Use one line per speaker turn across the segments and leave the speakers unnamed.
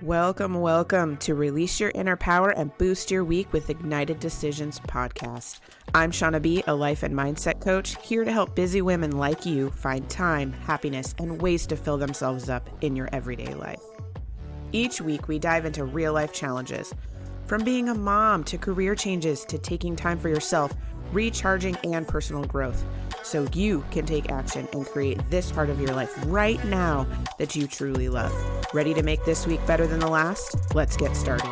Welcome to Release Your Inner Power and Boost Your Week with Ignited Decisions podcast. I'm Shauna B., a life and mindset coach, here to help busy women like you find time, happiness, and ways to fill themselves up in your everyday life. Each week, we dive into real-life challenges, from being a mom to career changes to taking time for yourself, recharging, and personal growth, so you can take action and create this part of your life right now that you truly love. Ready to make this week better than the last? Let's get started.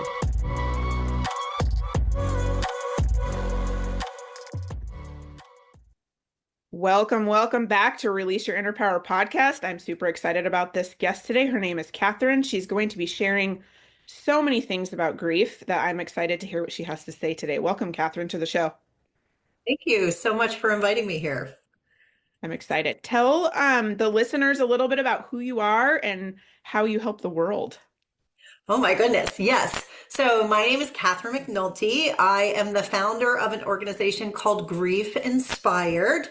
Welcome back to Release Your Inner Power podcast. I'm super excited about this guest today. Her name is Catherine. She's going to be sharing so many things about grief that I'm excited to hear what she has to say today. Welcome, Catherine, to the show.
Thank you so much for inviting me here.
I'm excited. Tell the listeners a little bit about who you are and how you help the world.
Oh my goodness, yes. So my name is Catherine McNulty. I am the founder of an organization called Grief Inspired.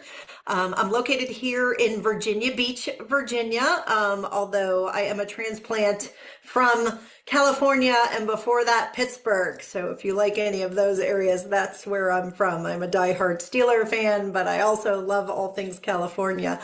I'm located here in Virginia Beach, Virginia, although I am a transplant from California and before that, Pittsburgh. So if you like any of those areas, that's where I'm from. I'm a diehard Steeler fan, but I also love all things California.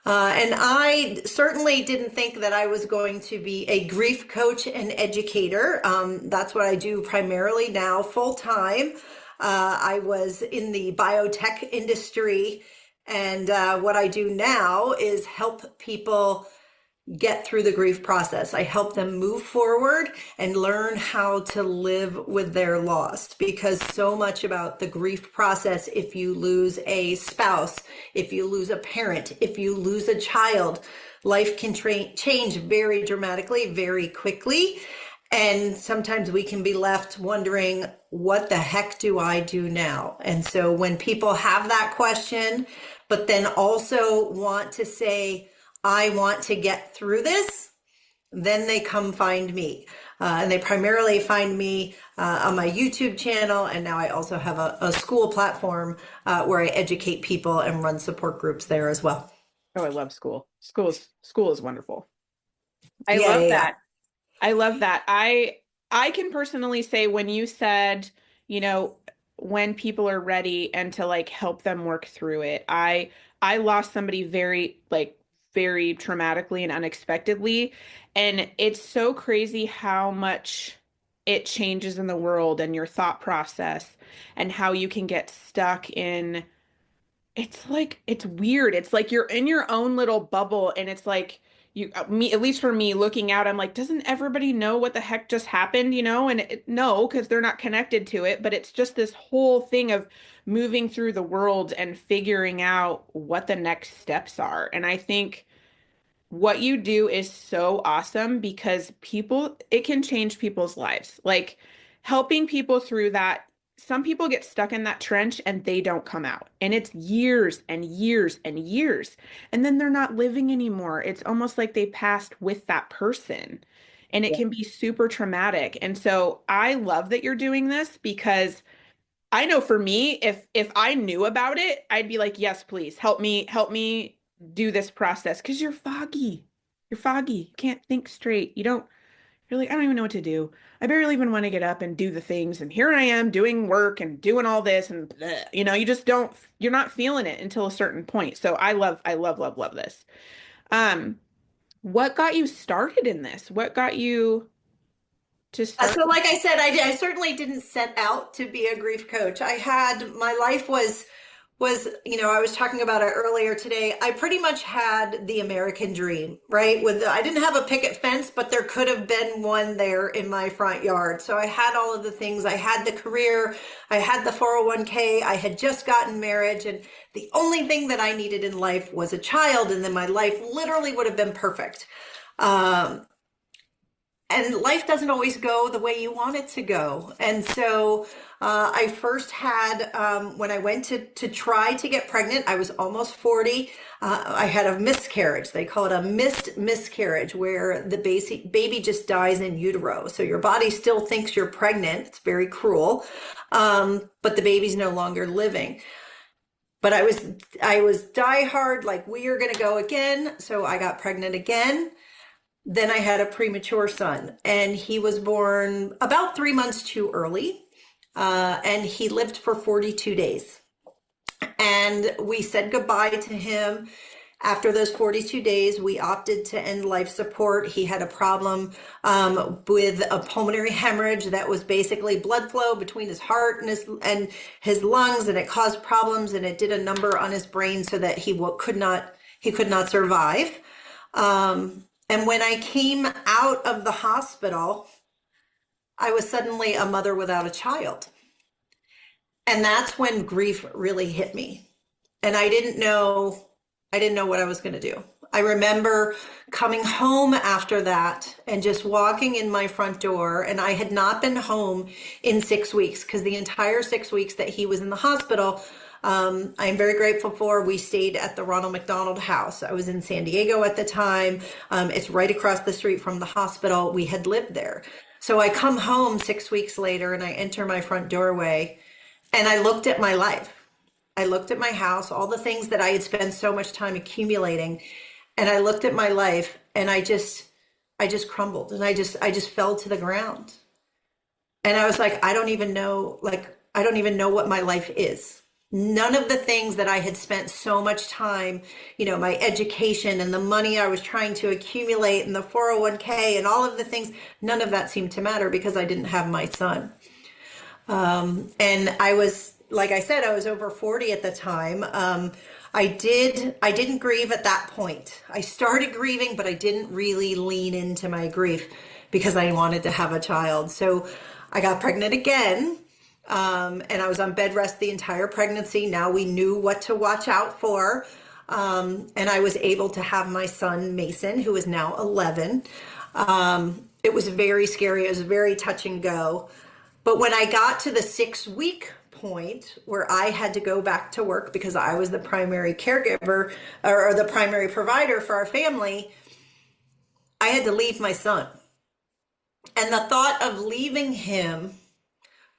And I certainly didn't think that I was going to be a grief coach and educator. That's what I do primarily now, full time. I was in the biotech industry, and what I do now is help people get through the grief process. I help them move forward and learn how to live with their loss, because so much about the grief process, if you lose a spouse, if you lose a parent, if you lose a child, life can change very dramatically, very quickly. And sometimes we can be left wondering, what the heck do I do now? And so when people have that question, but then also want to say, I want to get through this, then they come find me. And they primarily find me on my YouTube channel. And now I also have a school platform where I educate people and run support groups there as well.
Oh, I love school. School is wonderful. I love that. I love that. I can personally say, when you said, when people are ready and to like help them work through it, I lost somebody very traumatically and unexpectedly. And it's so crazy how much it changes in the world and your thought process and how you can get stuck in, it's weird. It's like you're in your own little bubble, and it's like at least for me looking out, I'm like, doesn't everybody know what the heck just happened? And no, because they're not connected to it, but it's just this whole thing of moving through the world and figuring out what the next steps are. And I think what you do is so awesome, because it can change people's lives. Like, helping people through that. Some people get stuck in that trench and they don't come out, and it's years and years and years. And then they're not living anymore. It's almost like they passed with that person, and it can be super traumatic. And so I love that you're doing this, because I know for me, if I knew about it, I'd be like, yes, please help me do this process. Cause you're foggy. You can't think straight. You're like, I don't even know what to do. I barely even want to get up and do the things. And here I am doing work and doing all this, and you're not feeling it until a certain point. So I love this. What got you started in this? What got you to start?
So like I said, I certainly didn't set out to be a grief coach. My life was, I was talking about it earlier today. I pretty much had the American dream, right? I didn't have a picket fence, but there could have been one there in my front yard. So I had all of the things. I had the career, I had the 401k, I had just gotten marriage, and the only thing that I needed in life was a child, and then my life literally would have been perfect. And life doesn't always go the way you want it to go. And so I first had, when I went to try to get pregnant, I was almost 40. I had a miscarriage. They call it a missed miscarriage, where the baby just dies in utero. So your body still thinks you're pregnant. It's very cruel. But the baby's no longer living. but I was diehard, like we are going to go again. So I got pregnant again. Then I had a premature son, and he was born about 3 months too early. And he lived for 42 days. And we said goodbye to him. After those 42 days, we opted to end life support. He had a problem with a pulmonary hemorrhage that was basically blood flow between his heart and his lungs, and it caused problems, and it did a number on his brain so that he could not survive. And when I came out of the hospital, I was suddenly a mother without a child. And that's when grief really hit me. And I didn't know what I was going to do. I remember coming home after that and just walking in my front door, and I had not been home in 6 weeks, because the entire 6 weeks that he was in the hospital, I'm very grateful for, we stayed at the Ronald McDonald House. I was in San Diego at the time. It's right across the street from the hospital. We had lived there. So I come home 6 weeks later, and I enter my front doorway, and I looked at my life. I looked at my house, all the things that I had spent so much time accumulating, and I looked at my life, and I just crumbled, and I just fell to the ground. And I was like, I don't even know what my life is. None of the things that I had spent so much time, my education and the money I was trying to accumulate and the 401k and all of the things, none of that seemed to matter because I didn't have my son. And I was, like I said, I was over 40 at the time. I didn't grieve at that point. I started grieving, but I didn't really lean into my grief because I wanted to have a child. So I got pregnant again. And I was on bed rest the entire pregnancy. Now we knew what to watch out for. And I was able to have my son, Mason, who is now 11. It was very scary. It was very touch and go. But when I got to the 6-week point where I had to go back to work because I was the primary caregiver or the primary provider for our family, I had to leave my son. And the thought of leaving him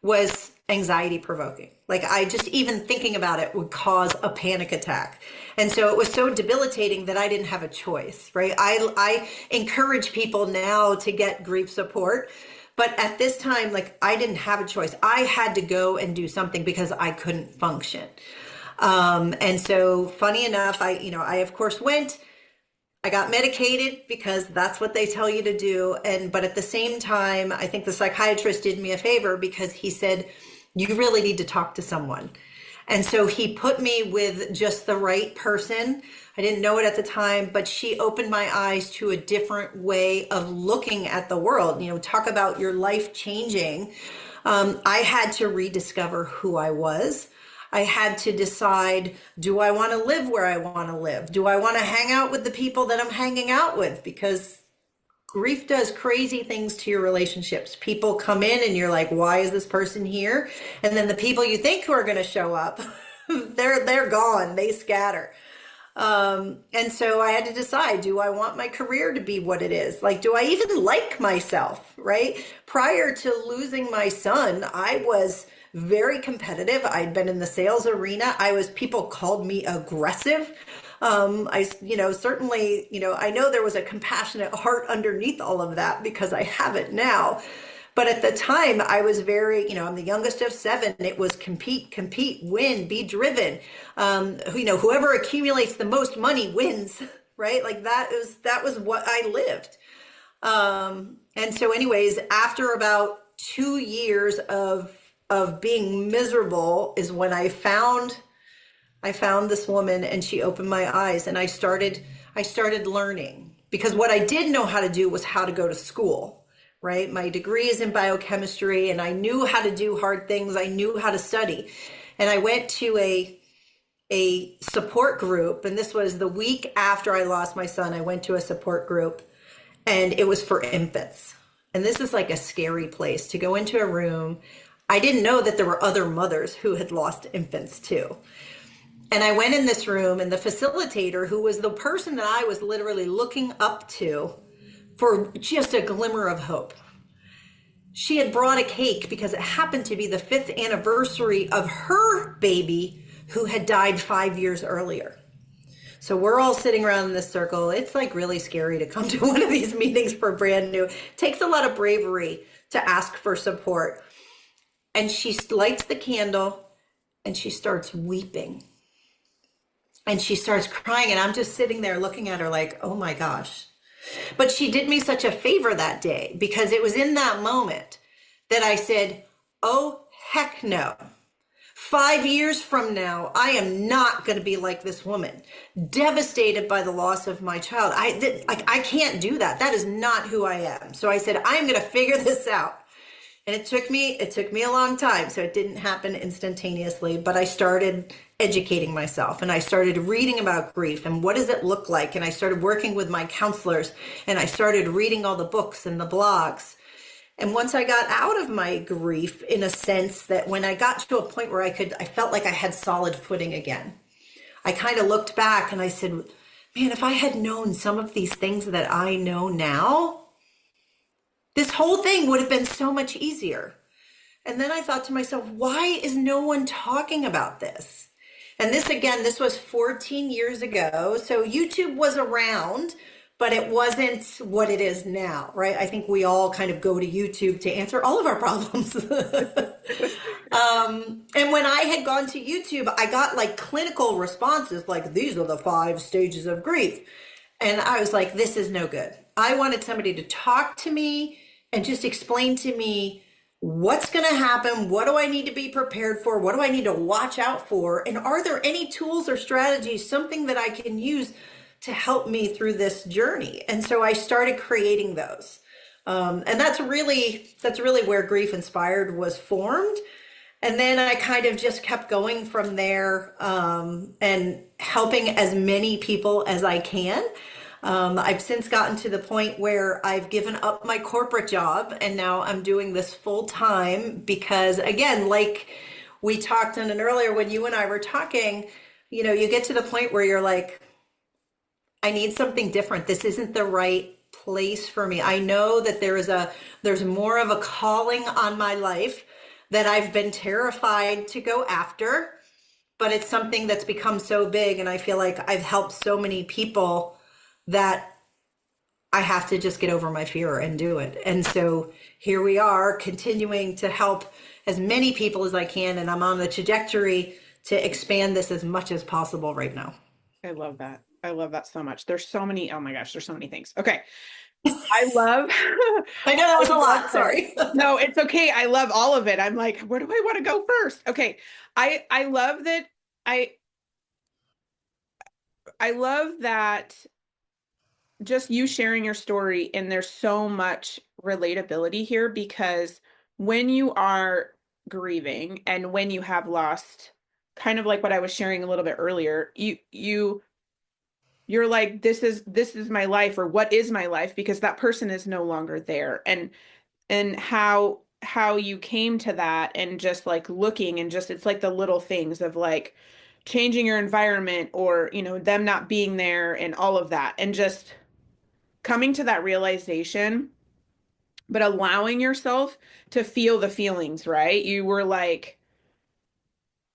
was anxiety provoking. Like, I just, even thinking about it would cause a panic attack. And so it was so debilitating that I didn't have a choice, right? I encourage people now to get grief support. But at this time, like, I didn't have a choice. I had to go and do something because I couldn't function. And so funny enough, I of course went. I got medicated because that's what they tell you to do. But at the same time, I think the psychiatrist did me a favor because he said, you really need to talk to someone. And so he put me with just the right person. I didn't know it at the time, but she opened my eyes to a different way of looking at the world. Talk about your life changing. I had to rediscover who I was. I had to decide, do I want to live where I want to live? Do I want to hang out with the people that I'm hanging out with? Because grief does crazy things to your relationships. People come in and you're like, why is this person here? And then the people you think who are going to show up, they're gone. They scatter. And so I had to decide, do I want my career to be what it is? Like, do I even like myself, right? Prior to losing my son, I was very competitive. I'd been in the sales arena. People called me aggressive. Certainly, I know there was a compassionate heart underneath all of that because I have it now. But at the time I was very, I'm the youngest of 7. It was compete, win, be driven. Whoever accumulates the most money wins, right? Like that was what I lived. And so anyways, after about 2 years of being miserable is when I found this woman, and she opened my eyes, and I started learning, because what I did know how to do was how to go to school, right? My degree is in biochemistry, and I knew how to do hard things. I knew how to study. And I went to a support group, and this was the week after I lost my son. I went to a support group, and it was for infants. And this is like a scary place to go into a room. I didn't know that there were other mothers who had lost infants too. And I went in this room, and the facilitator, who was the person that I was literally looking up to for just a glimmer of hope, she had brought a cake because it happened to be the 5th anniversary of her baby who had died 5 years earlier. So we're all sitting around in this circle. It's like really scary to come to one of these meetings for brand new. It takes a lot of bravery to ask for support. And she lights the candle and she starts weeping and she starts crying. And I'm just sitting there looking at her like, oh my gosh. But she did me such a favor that day because it was in that moment that I said, oh, heck no. 5 years from now, I am not going to be like this woman, devastated by the loss of my child. I can't do that. That is not who I am. So I said, I'm going to figure this out. And it took me a long time. So it didn't happen instantaneously, but I started educating myself and I started reading about grief and what does it look like? And I started working with my counselors and I started reading all the books and the blogs. And once I got out of my grief, in a sense that when I got to a point where I felt like I had solid footing again, I kind of looked back and I said, man, if I had known some of these things that I know now, this whole thing would have been so much easier. And then I thought to myself, why is no one talking about this? And this was 14 years ago. So YouTube was around, but it wasn't what it is now, right? I think we all kind of go to YouTube to answer all of our problems. And when I had gone to YouTube, I got like clinical responses like, these are the 5 stages of grief. And I was like, this is no good. I wanted somebody to talk to me and just explain to me what's going to happen. What do I need to be prepared for? What do I need to watch out for? And are there any tools or strategies, something that I can use to help me through this journey? And so I started creating those. And that's really where Grief Inspired was formed. And then I kind of just kept going from there, and helping as many people as I can. I've since gotten to the point where I've given up my corporate job and now I'm doing this full time because, again, like we talked on an earlier when you and I were talking, you get to the point where you're like, I need something different. This isn't the right place for me. I know that there's more of a calling on my life that I've been terrified to go after, but it's something that's become so big and I feel like I've helped so many people that I have to just get over my fear and do it. And so here we are continuing to help as many people as I can. And I'm on the trajectory to expand this as much as possible right now.
I love that. I love that so much. There's so many, oh my gosh, there's so many things. Okay. I love,
I know that was a lot. Sorry.
No, it's okay. I love all of it. I'm like, where do I want to go first? Okay. I love that. I love that just you sharing your story, and there's so much relatability here because when you are grieving and when you have lost, kind of like what I was sharing a little bit earlier, you're like, this is my life, or what is my life, because that person is no longer there. And how you came to that, and just like looking, and just it's like the little things of like changing your environment, or them not being there, and all of that, and just coming to that realization, but allowing yourself to feel the feelings, right? You were like,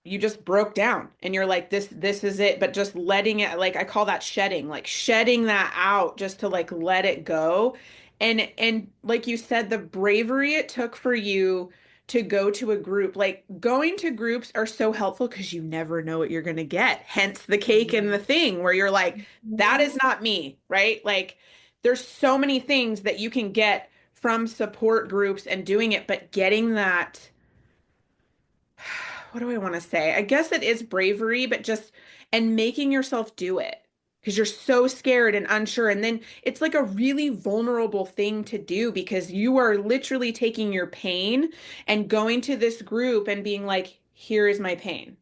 you just broke down and you're like, this is it. But just letting it, like, I call that shedding, like shedding that out, just to like let it go. And like you said, the bravery it took for you to go to a group, like going to groups are so helpful because you never know what you're going to get. Hence the cake and the thing where you're like, that is not me, right? Like there's so many things that you can get from support groups and doing it, but getting that, what do I want to say? I guess it is bravery, but just, and making yourself do it because you're so scared and unsure. And then it's like a really vulnerable thing to do because you are literally taking your pain and going to this group and being like, here is my pain.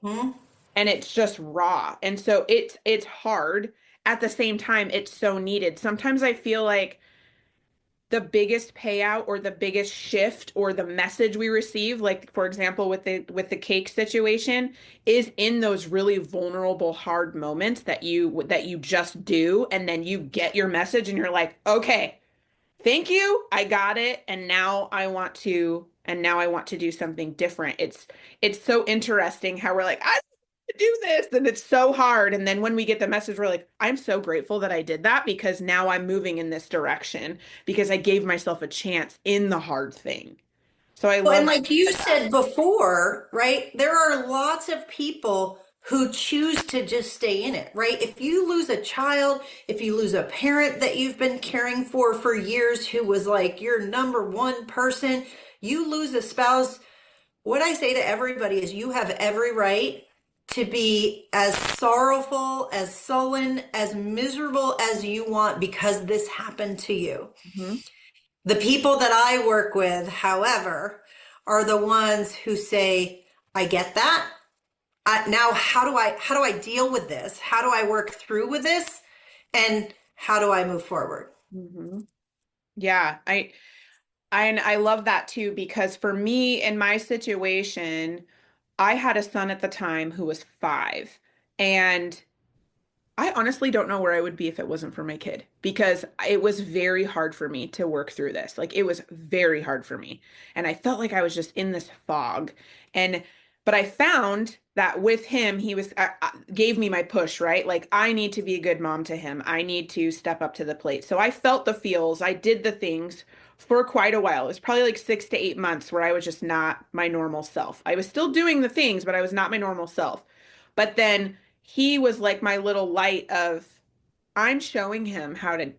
Hmm.
And it's just raw. And so it's hard. At the same time, it's so needed. Sometimes I feel like the biggest payout or the biggest shift or the message we receive, like for example with the cake situation, is in those really vulnerable hard moments that you just do, and then you get your message and you're like, okay, thank you, I got it, and now I want to do something different. It's so interesting how we're like, do this. And it's so hard. And then when we get the message, we're like, I'm so grateful that I did that because now I'm moving in this direction because I gave myself a chance in the hard thing. So I
Well, and
love
like you
that.
said before, right? There are lots of people who choose to just stay in it, right? If you lose a child, if you lose a parent that you've been caring for years who was like your number one person, you lose a spouse. What I say to everybody is you have every right to be as sorrowful, as sullen, as miserable as you want because this happened to you.
Mhm.
The people that I work with, however, are the ones who say, I get that. Now how do I deal with this? How do I work through with this? And how do I move forward?
Mhm. Yeah, and I love that too because for me in my situation, I had a son at the time who was 5, and I honestly don't know where I would be if it wasn't for my kid because it was very hard for me to work through this. Like it was very hard for me. And I felt like I was just in this fog. And but I found that with him, he was gave me my push, right? Like I need to be a good mom to him. I need to step up to the plate. So I felt the feels. I did the things for quite a while. It was probably like 6 to 8 months where I was just not my normal self. I was still doing the things, but I was not my normal self. But then he was like my little light of I'm showing him how to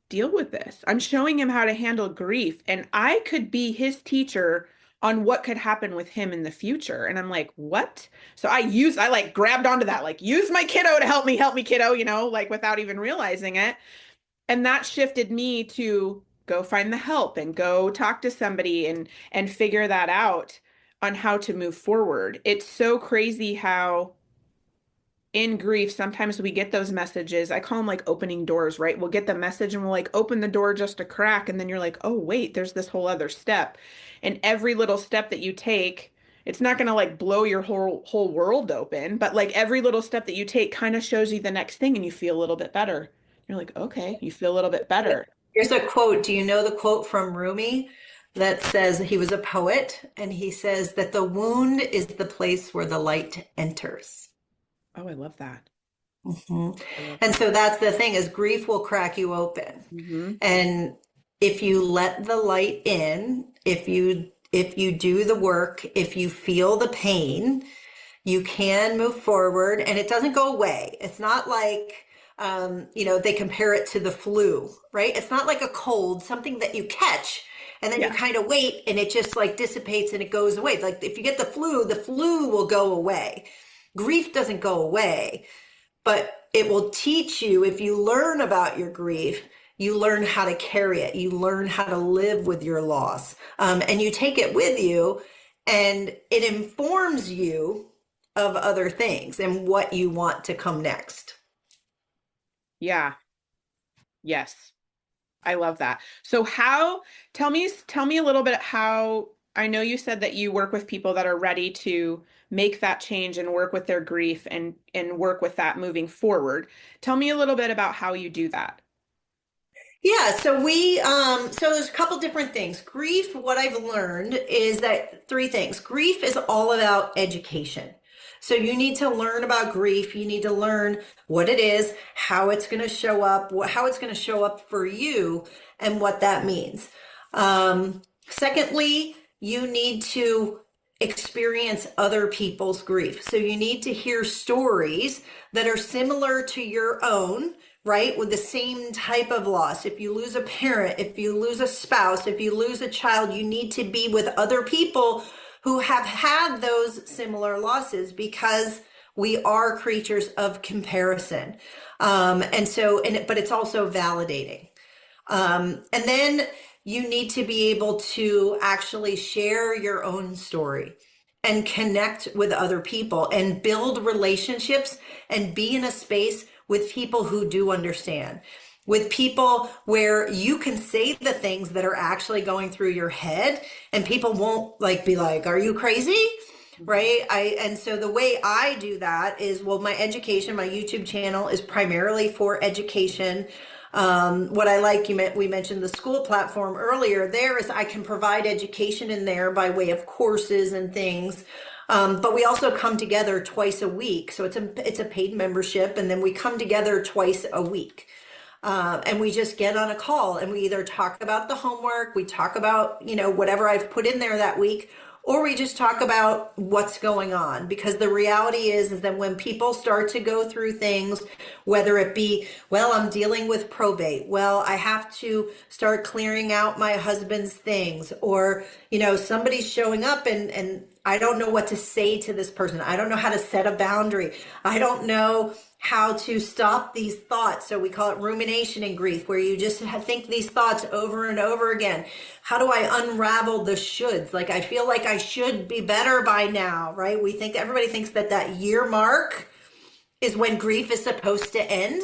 deal with this. I'm showing him how to handle grief. And I could be his teacher on what could happen with him in the future. And I'm like, what? So I like grabbed onto that, like, use my kiddo to help me, kiddo, like without even realizing it. And that shifted me to go find the help and go talk to somebody and figure that out on how to move forward. It's so crazy how in grief, sometimes we get those messages. I call them like opening doors, right? We'll get the message and we'll like open the door just a crack. And then you're like, oh, wait, there's this whole other step. And every little step that you take, it's not going to like blow your whole world open, but like every little step that you take kind of shows you the next thing and you feel a little bit better. You're like, okay, you feel a little bit better.
Here's a quote. Do you know the quote from Rumi that says he was a poet and he says that the wound is the place where the light enters?
Oh, I love that.
Mhm.
I love
And
that.
so that's the thing is grief will crack you open.
Hmm.
And if you let the light in, if you do the work, if you feel the pain, you can move forward and it doesn't go away. It's not like, they compare it to the flu, right? It's not like a cold, something that you catch and then you
Yeah.
kind of wait and it just like dissipates and it goes away. Like if you get the flu will go away. Grief doesn't go away, but it will teach you if you learn about your grief. You learn how to carry it. You learn how to live with your loss. And you take it with you and it informs you of other things and what you want to come next.
Yeah. Yes. I love that. So tell me a little bit how I know you said that you work with people that are ready to make that change and work with their grief and work with that moving forward. Tell me a little bit about how you do that.
Yeah, so there's a couple different things. Grief, what I've learned is that three things. Grief is all about education. So you need to learn about grief. You need to learn what it is, how it's going to show up, how it's going to show up for you, and what that means. Secondly, you need to experience other people's grief. So you need to hear stories that are similar to your own, right? With the same type of loss. If you lose a parent, if you lose a spouse, if you lose a child, you need to be with other people who have had those similar losses because we are creatures of comparison. But it's also validating. And then you need to be able to actually share your own story and connect with other people and build relationships and be in a space with people who do understand, with people where you can say the things that are actually going through your head and people won't like be like, are you crazy?
Mhm.
Right. And so the way I do that is, well, my YouTube channel is primarily for education. What I like, we mentioned the school platform earlier. There is, I can provide education in there by way of courses and things. But we also come together twice a week. So it's a paid membership, and then we come together twice a week. And we just get on a call and we either talk about the homework, we talk about, whatever I've put in there that week, or we just talk about what's going on. Because the reality is that when people start to go through things, whether it be, well, I'm dealing with probate, well, I have to start clearing out my husband's things, or, somebody's showing up and I don't know what to say to this person. I don't know how to set a boundary. I don't know how to stop these thoughts. So we call it rumination in grief, where you just think these thoughts over and over again. How do I unravel the shoulds? Like, I feel like I should be better by now, right? Everybody thinks that year mark is when grief is supposed to end.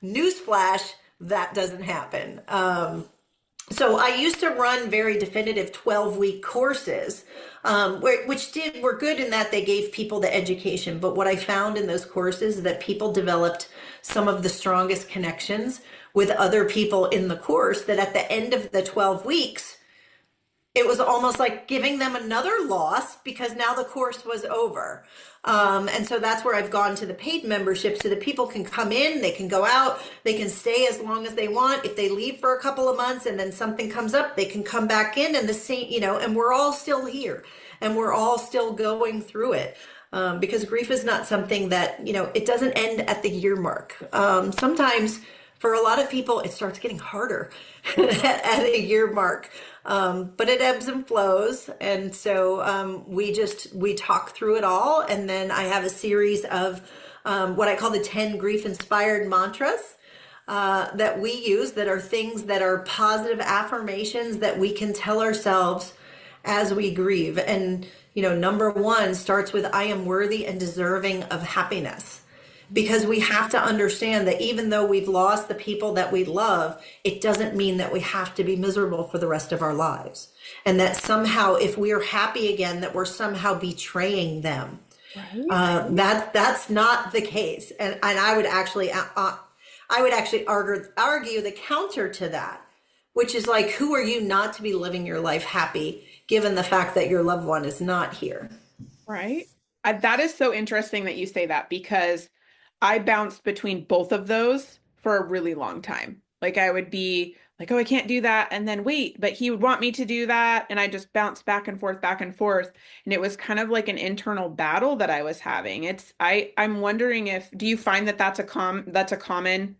Newsflash, that doesn't happen. So I used to run very definitive 12-week courses, which were good in that they gave people the education. But what I found in those courses is that people developed some of the strongest connections with other people in the course, that at the end of the 12 weeks, it was almost like giving them another loss because now the course was over. And so that's where I've gone to the paid membership, so that people can come in, they can go out, they can stay as long as they want. If they leave for a couple of months and then something comes up, they can come back in, and the same, and we're all still here and we're all still going through it. Because grief is not something that, it doesn't end at the year mark. Sometimes for a lot of people, it starts getting harder at a year mark. But it ebbs and flows. And so we talk through it all. And then I have a series of what I call the 10 grief inspired mantras that we use, that are things that are positive affirmations that we can tell ourselves as we grieve. And, number one starts with, I am worthy and deserving of happiness. Because we have to understand that even though we've lost the people that we love, it doesn't mean that we have to be miserable for the rest of our lives. And that somehow, if we are happy again, that we're somehow betraying them. Right. That's not the case. And I would actually argue the counter to that, which is like, who are you not to be living your life happy, given the fact that your loved one is not here?
Right. That is so interesting that you say that, because I bounced between both of those for a really long time. Like, I would be like, oh, I can't do that. And then wait, but he would want me to do that. And I just bounced back and forth, back and forth. And it was kind of like an internal battle that I was having. I'm wondering do you find that that's a common,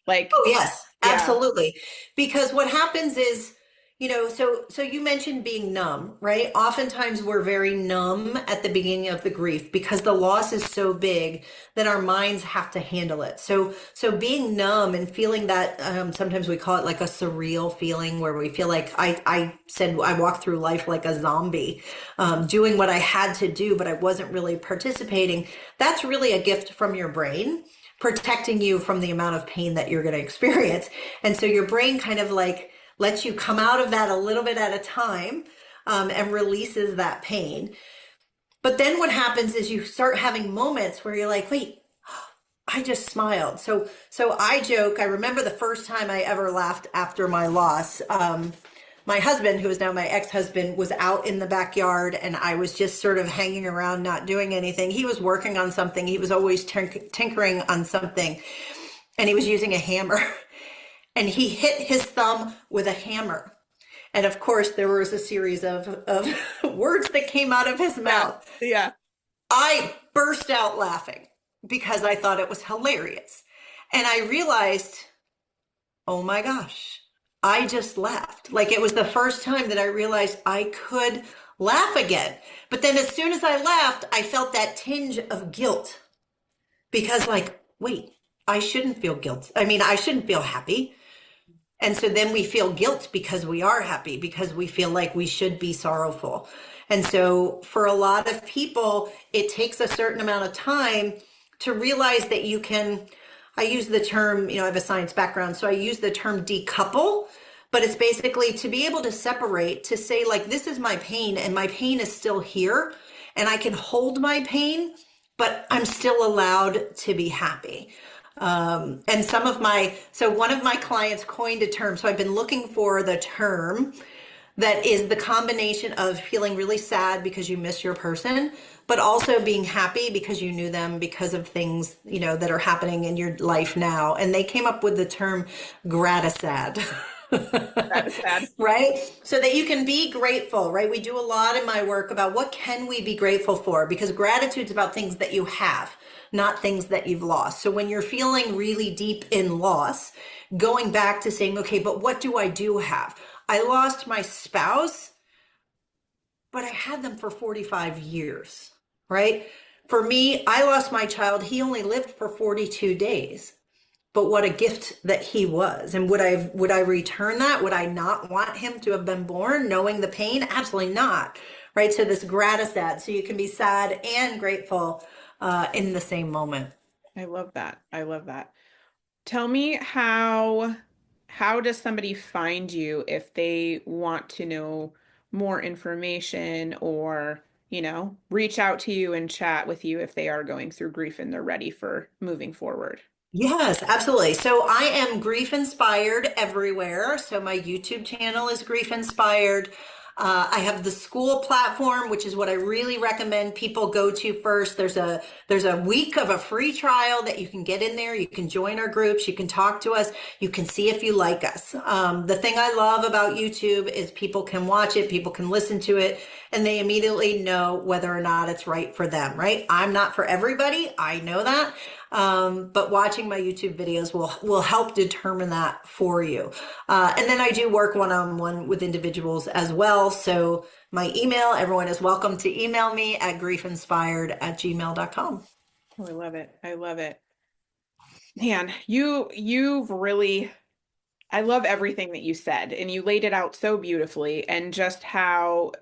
like,
oh yes,
yeah.
Absolutely. Because what happens is, so you mentioned being numb, right? Oftentimes we're very numb at the beginning of the grief because the loss is so big that our minds have to handle it. So being numb and feeling that, sometimes we call it like a surreal feeling, where we feel like I walked through life like a zombie, doing what I had to do, but I wasn't really participating. That's really a gift from your brain, protecting you from the amount of pain that you're going to experience. And so your brain kind of like lets you come out of that a little bit at a time, and releases that pain. But then what happens is you start having moments where you're like, wait, I just smiled. So I joke, I remember the first time I ever laughed after my loss. My husband, who is now my ex-husband, was out in the backyard and I was just sort of hanging around, not doing anything. He was working on something. He was always tinkering on something, and he was using a hammer. And he hit his thumb with a hammer. And of course, there was a series of words that came out of his mouth.
Yeah.
I burst out laughing because I thought it was hilarious. And I realized, oh my gosh, I just laughed. Like, it was the first time that I realized I could laugh again. But then as soon as I laughed, I felt that tinge of guilt. Because, like, wait, I shouldn't feel guilt. I mean, I shouldn't feel happy. And so then we feel guilt because we are happy, because we feel like we should be sorrowful. And so for a lot of people, it takes a certain amount of time to realize that you can, I use the term, I have a science background, so I use the term decouple, but it's basically to be able to separate, to say, like, this is my pain and my pain is still here and I can hold my pain, but I'm still allowed to be happy. And one of my clients coined a term. So I've been looking for the term that is the combination of feeling really sad because you miss your person, but also being happy because you knew them because of things, that are happening in your life now. And they came up with the term gratisad.
That is sad.
Right? So that you can be grateful, right? We do a lot in my work about what can we be grateful for, because gratitude's about things that you have, not things that you've lost. So when you're feeling really deep in loss, going back to saying, okay, but what do I do have? I lost my spouse, but I had them for 45 years, right? For me, I lost my child. He only lived for 42 days. But what a gift that he was. And would I return that? Would I not want him to have been born knowing the pain? Absolutely not. Right? So this gratisad, so you can be sad and grateful in the same moment.
I love that. I love that. Tell me how does somebody find you if they want to know more information or, reach out to you and chat with you if they are going through grief and they're ready for moving forward?
Yes, absolutely. So I am grief inspired everywhere. So my YouTube channel is grief inspired. I have the school platform, which is what I really recommend people go to first. There's a week of a free trial that you can get in there. You can join our groups. You can talk to us. You can see if you like us. The thing I love about YouTube is people can watch it, people can listen to it, and they immediately know whether or not it's right for them, right? I'm not for everybody. I know that. But watching my YouTube videos will help determine that for you. And then I do work one-on-one with individuals as well. So my email, everyone is welcome to email me at griefinspired@gmail.com.
Oh, I love it. I love it. Man, you've really, I love everything that you said, and you laid it out so beautifully, and just how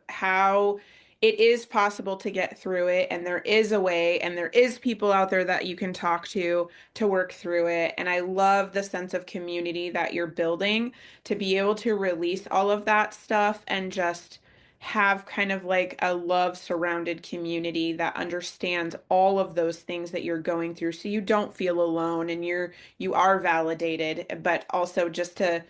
it is possible to get through it, and there is a way, and there is people out there that you can talk to work through it. And I love the sense of community that you're building to be able to release all of that stuff and just have kind of like a love surrounded community that understands all of those things that you're going through, so you don't feel alone and you are validated, but also just to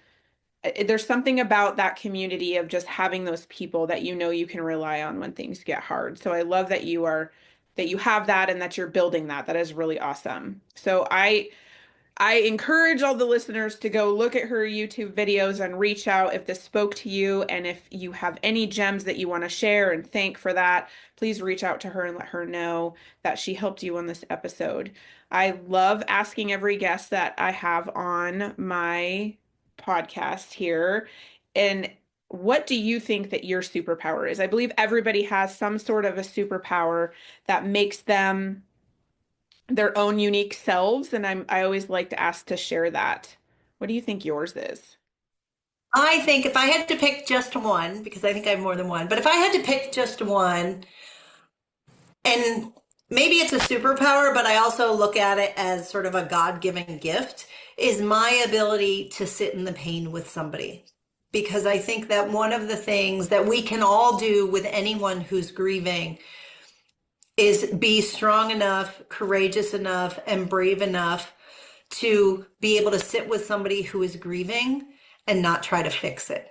there's something about that community of just having those people that you can rely on when things get hard. So I love that you have that and that you're building that. That is really awesome. So I encourage all the listeners to go look at her YouTube videos and reach out if this spoke to you. And if you have any gems that you want to share and thank for that, please reach out to her and let her know that she helped you on this episode. I love asking every guest that I have on my podcast here, and what do you think that your superpower is? I believe everybody has some sort of a superpower that makes them their own unique selves, and I always like to ask to share that. What do you think yours is?
I think if I had to pick just one, because I think I have more than one, but if I had to pick just one, and maybe it's a superpower, but I also look at it as sort of a God-given gift, is my ability to sit in the pain with somebody. Because I think that one of the things that we can all do with anyone who's grieving is be strong enough, courageous enough, and brave enough to be able to sit with somebody who is grieving and not try to fix it.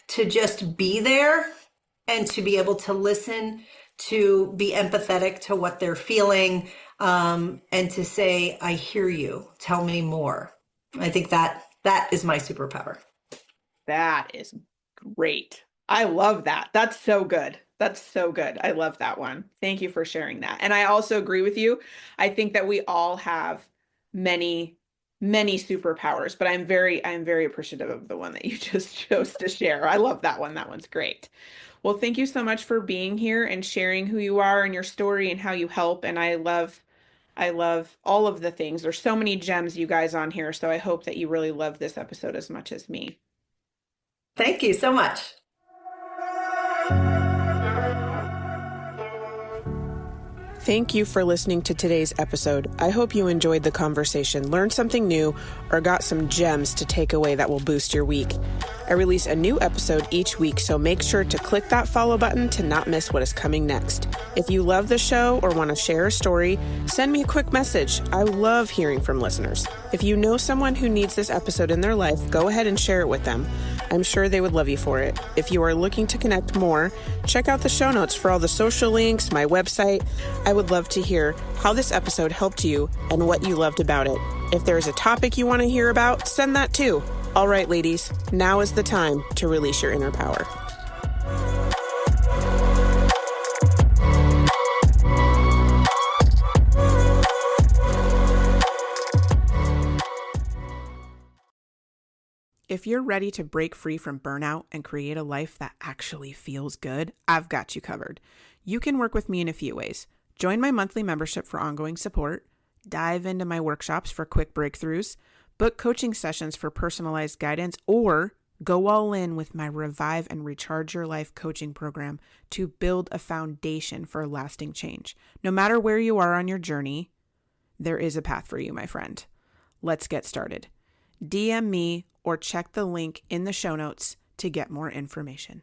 To just be there and to be able to listen, to be empathetic to what they're feeling, and to say, I hear you, tell me more. I think that is my superpower.
That is great. I love that. That's so good. That's so good. I love that one. Thank you for sharing that. And I also agree with you. I think that we all have many, many superpowers, but I'm very appreciative of the one that you just chose to share. I love that one. That one's great. Well, thank you so much for being here and sharing who you are and your story and how you help. And I love all of the things. There's so many gems, you guys, on here. So I hope that you really love this episode as much as me.
Thank you so much.
Thank you for listening to today's episode. I hope you enjoyed the conversation, learned something new, or got some gems to take away that will boost your week. I release a new episode each week, so make sure to click that follow button to not miss what is coming next. If you love the show or want to share a story, send me a quick message. I love hearing from listeners. If you know someone who needs this episode in their life, go ahead and share it with them. I'm sure they would love you for it. If you are looking to connect more, check out the show notes for all the social links, my website. I would love to hear how this episode helped you and what you loved about it. If there's a topic you want to hear about, send that too. All right, ladies, now is the time to release your inner power. If you're ready to break free from burnout and create a life that actually feels good, I've got you covered. You can work with me in a few ways. Join my monthly membership for ongoing support, dive into my workshops for quick breakthroughs, book coaching sessions for personalized guidance, or go all in with my Revive and Recharge Your Life coaching program to build a foundation for lasting change. No matter where you are on your journey, there is a path for you, my friend. Let's get started. DM me or check the link in the show notes to get more information.